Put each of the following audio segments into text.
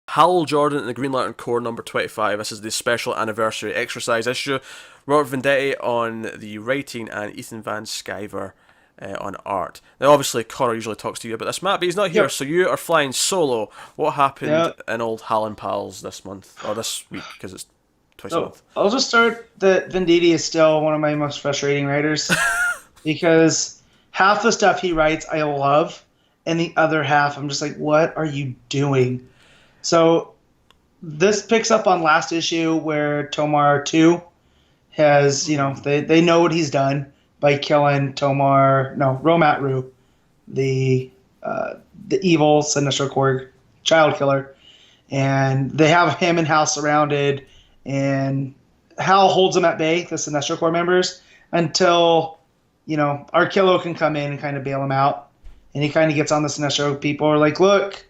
Hal Jordan and the Green Lantern Corps number 25. This is the special anniversary exercise issue. Robert Venditti on the writing and Ethan Van Sciver on art. Now, obviously, Connor usually talks to you about this, Matt, but he's not here, Yep. so you are flying solo. What happened Yep. in old Hal and Pals this month, or this week, because it's twice a So month? I'll just start that Venditti is still one of my most frustrating writers because half the stuff he writes I love, and the other half I'm just like, what are you doing? So this picks up on last issue where Tomar 2 has, they know what he's done by killing Romatru, the the evil Sinestro Corps child killer, and they have him and Hal surrounded, and Hal holds them at bay, the Sinestro Corps members, until Arkillo can come in and kind of bail him out, and he kind of gets on the Sinestro people, are like, look,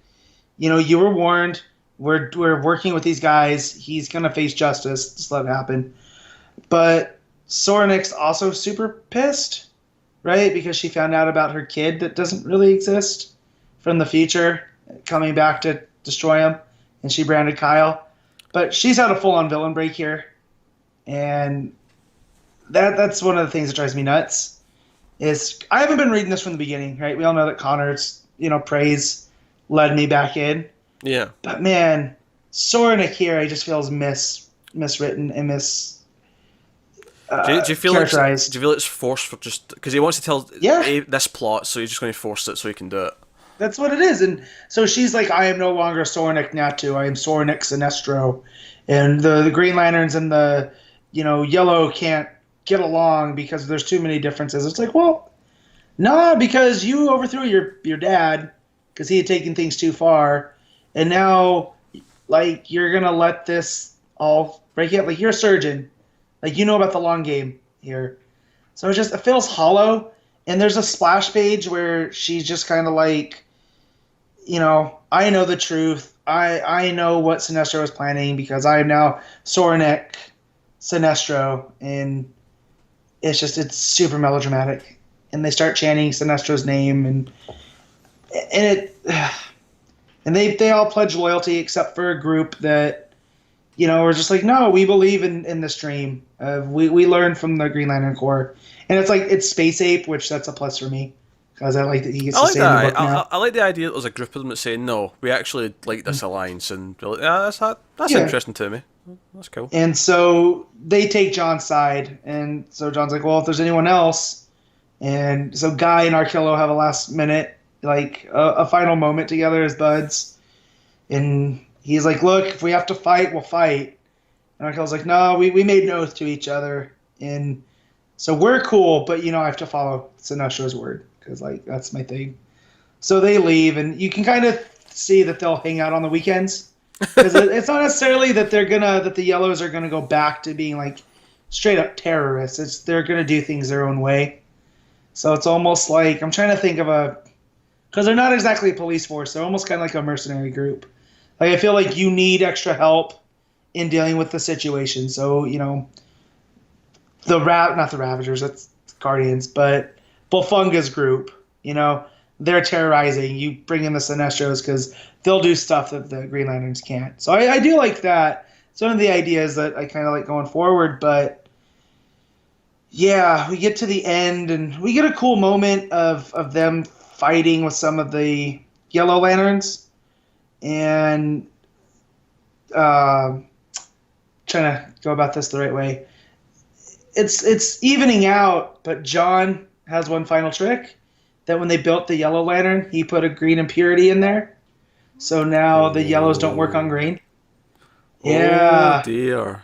you were warned. We're working with these guys. He's gonna face justice. Just let it happen. But Sorenix also super pissed, right? Because she found out about her kid that doesn't really exist from the future coming back to destroy him, and she branded Kyle. But she's had a full-on villain break here, and that's one of the things that drives me nuts. Is I haven't been reading this from the beginning, right? We all know that Connor's praise led me back in, Yeah. but man, Sorenik here, I just feels miswritten and Do you feel like characterized. do you feel it's forced for just because he wants to tell Yeah, this plot, so he's just going to force it so he can do it? that's what it is. And so she's like, I am no longer Sorenik Natu. I am Sorenik Sinestro. And the Green Lanterns and the, Yellow can't get along because there's too many differences. It's like, well, nah, because you overthrew your dad because he had taken things too far. And now, like, you're going to let this all break out. Like, you're a surgeon. Like, you know about the long game here. So it feels hollow. And there's a splash page where she's just kind of like, I know the truth. I know what Sinestro is planning because I am now Sorenek Sinestro, and it's super melodramatic. And they start chanting Sinestro's name, and they all pledge loyalty except for a group that are just like, no, we believe in this dream. We learned from the Green Lantern Corps, and it's Space Ape, which that's a plus for me because I like that he gets I to like stay in the that. book now. I like the idea that there's a group of them that say no, we actually like this alliance, and we're like, yeah, that's Yeah. interesting to me. That's cool. And so they take John's side, and so John's like, well, if there's anyone else, and so Guy and Arkillo have a last minute, like a final moment together as buds, and he's like, look, if we have to fight, we'll fight. And Arkillo's like, no, we made an oath to each other, and so we're cool, but I have to follow Sinestro's word because like that's my thing. So they leave, and you can kind of see that they'll hang out on the weekends because it's not necessarily that that the Yellows are gonna go back to being like straight up terrorists. It's they're gonna do things their own way. So it's almost like I'm trying to think of because they're not exactly a police force. They're almost kind of like a mercenary group. Like I feel like you need extra help in dealing with the situation. So not the Ravagers, that's Guardians, but Bulfunga's group, they're terrorizing. You bring in the Sinestros because they'll do stuff that the Green Lanterns can't. So I do like that. It's one of the ideas that I kind of like going forward, but yeah, we get to the end and we get a cool moment of them fighting with some of the Yellow Lanterns and trying to go about this the right way. It's evening out, but John has one final trick that when they built the Yellow Lantern, he put a green impurity in there. So now the yellows don't work on Oh, green. oh Yeah. dear.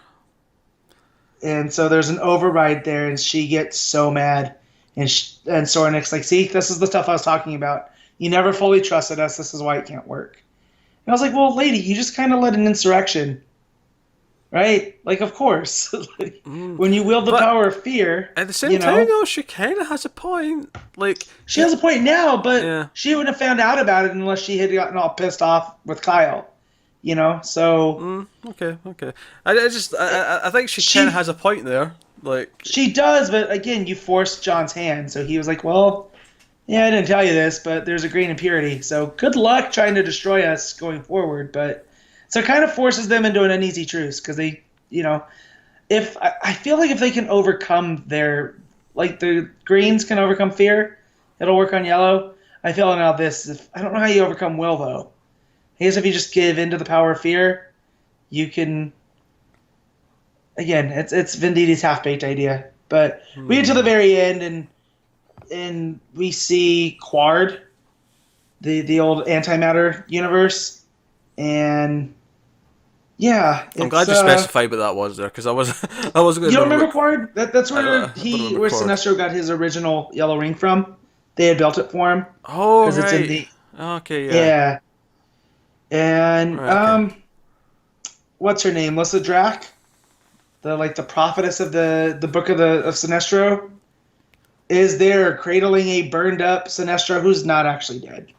And so there's an override there, and she gets so mad. And Sorenix like, see, this is the stuff I was talking about. You never fully trusted us. This is why it can't work. And I was like, well, lady, you just kind of led an insurrection, right? Like, of course. When you wield the But power of fear, at the same time, know, though, she kind of has a point. Like, she has a point now, but yeah. she wouldn't have found out about it unless she had gotten all pissed off with Kyle, So Okay, okay. I think she kind of she has a point there. Like, she does, but again, you forced John's hand, so he was like, well, yeah, I didn't tell you this, but there's a green impurity, so good luck trying to destroy us going forward. But So it kind of forces them into an uneasy truce because they, if I feel like if they can overcome like the greens can overcome fear, it'll work on yellow. I feel now I don't know how you overcome will though. I guess if you just give into the power of fear, you can. Again, it's Venditti's half-baked idea, but we get to the very end and we see Quard, the old antimatter universe, and yeah, I'm glad you specified what that was there because I wasn't going to. You don't remember Quard? That's where Sinestro got his original yellow ring from. They had built it for him. Oh, right. It's in the, okay, yeah. Yeah. And Right, okay. What's her name? Lyssa Drac, the prophetess of the book of Sinestro, is there cradling a burned up Sinestro who's not actually dead.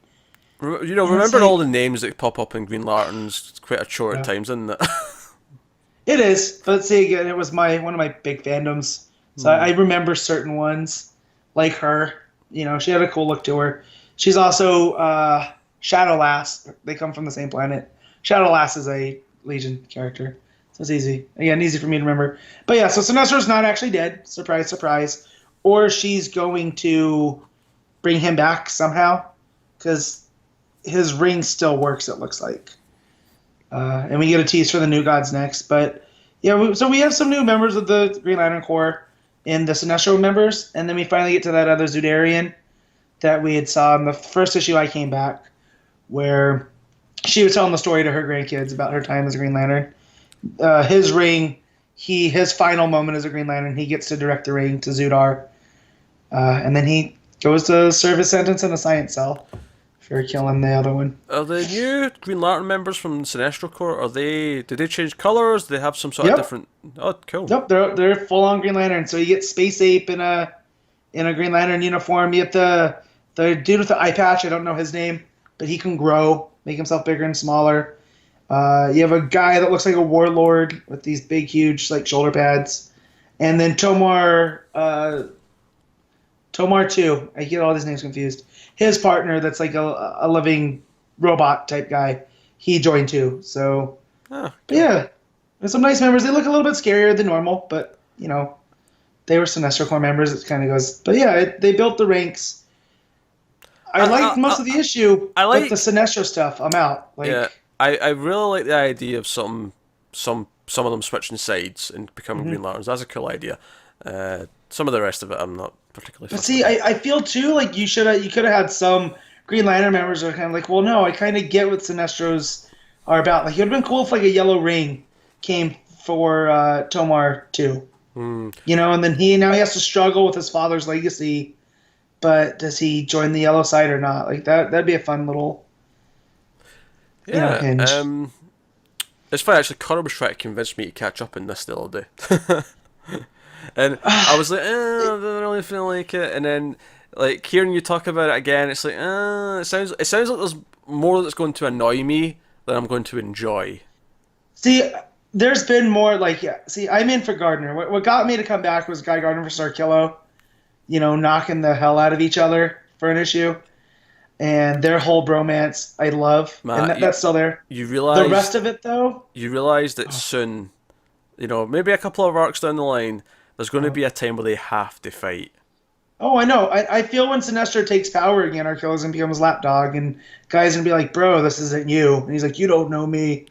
Remembering all the names that pop up in Green Lantern's quite a chore at times, isn't it? It is, but see again, it was one of my big fandoms, so I remember certain ones, like her. She had a cool look to her. She's also Shadow Lass. They come from the same planet. Shadow Lass is a Legion character, so it's easy. Again, easy for me to remember. But yeah, so Sinestro's not actually dead. Surprise, surprise. Or she's going to bring him back somehow, because his ring still works, it looks like. And we get a tease for the New Gods next. But yeah, so we have some new members of the Green Lantern Corps in the Sinestro members, and then we finally get to that other Zudarian that we had saw in the first issue I came back, where she was telling the story to her grandkids about her time as a Green Lantern. His ring, his final moment as a Green Lantern, he gets to direct the ring to Zudar, and then he goes to serve his sentence in a science cell for killing the other one. Are the new Green Lantern members from Sinestro Corps, did they change colours? Do they have some sort of different... Oh, cool. Yep, they're full-on Green Lantern. So you get Space Ape in a Green Lantern uniform. You get the dude with the eye patch, I don't know his name, but he can grow, make himself bigger and smaller. You have a guy that looks like a warlord with these big, huge shoulder pads. And then Tomar 2, I get all these names confused. His partner, that's like a living robot type guy, he joined too. So, yeah, there's some nice members. They look a little bit scarier than normal, but they were Sinestro Corps members. It kind of goes. But yeah, they built the ranks. I liked most of the issue, but the Sinestro stuff, I'm out. I really like the idea of some of them switching sides and becoming Green Lanterns. That's a cool idea. Some of the rest of it, I'm not particularly. But see, I feel too like you could have had some Green Lantern members that are kind of like, well, no, I kind of get what Sinestros are about. Like, it would have been cool if a yellow ring came for Tomar 2. And then he has to struggle with his father's legacy, but does he join the yellow side or not? Like that'd be a fun little hinge. It's funny actually. Connor was trying to convince me to catch up in this the other day. And I was like, I don't really feel like it. And then, hearing you talk about it again, it's like, it sounds like there's more that's going to annoy me than I'm going to enjoy. See, there's been more see, I'm in for Gardner. What got me to come back was Guy Gardner for Starkillo, knocking the hell out of each other for an issue. And their whole bromance, I love. Matt, and that's still there. You realize the rest of it, though? You realize that soon, maybe a couple of arcs down the line, there's going to be a time where they have to fight. Oh, I know. I feel when Sinestro takes power again, Arkill's going to become his lapdog, and Guy's going to be like, bro, this isn't you. And he's like, you don't know me.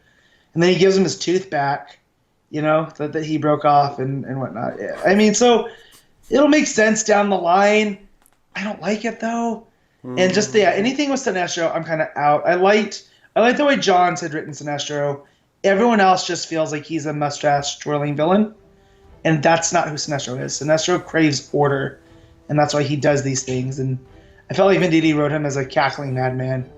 And then he gives him his tooth back, that he broke off and whatnot. Yeah. I mean, so it'll make sense down the line. I don't like it, though. And just, anything with Sinestro, I'm kind of out. I liked the way Johns had written Sinestro. Everyone else just feels like he's a mustache-twirling villain. And that's not who Sinestro is. Sinestro craves order, and that's why he does these things. And I felt like Venditti wrote him as a cackling madman.